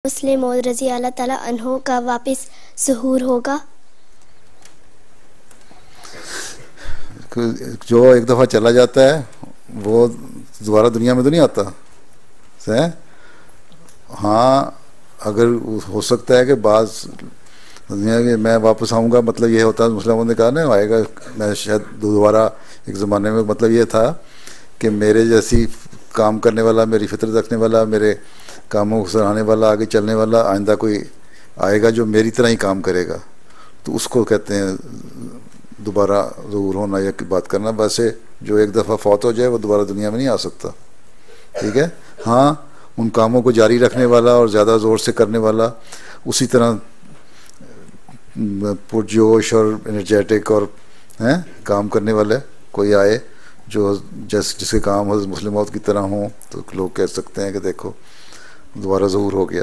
مسلم موعود رضی اللہ تعالیٰ عنہ کا واپس ظہور ہوگا؟ جو ایک دفعہ چلا جاتا ہے وہ دوبارہ دنیا میں تو نہیں آتا ہے. ہاں اگر ہو سکتا ہے کہ بعض دنیا کے میں واپس آؤں گا، مطلب یہ ہوتا ہے مسلمانوں نے کہا نا آئے گا، میں شاید دوبارہ ایک زمانے میں، مطلب یہ تھا کہ میرے جیسی کام کرنے والا، میری فطرت رکھنے والا، میرے کاموں کو سراہنے والا، آگے چلنے والا آئندہ کوئی آئے گا جو میری طرح ہی کام کرے گا، تو اس کو کہتے ہیں دوبارہ ظہور ہونا یا بات کرنا. ویسے جو ایک دفعہ فوت ہو جائے وہ دوبارہ دنیا میں نہیں آ سکتا. ٹھیک ہے. ہاں ان کاموں کو جاری رکھنے والا اور زیادہ زور سے کرنے والا، اسی طرح پرجوش اور انرجیٹک اور کام کرنے والے کوئی آئے جو جس کے کام حضرت مسلم موعود کی طرح ہوں، تو لوگ کہہ سکتے ہیں کہ دیکھو دوبارہ ظہور ہو گیا.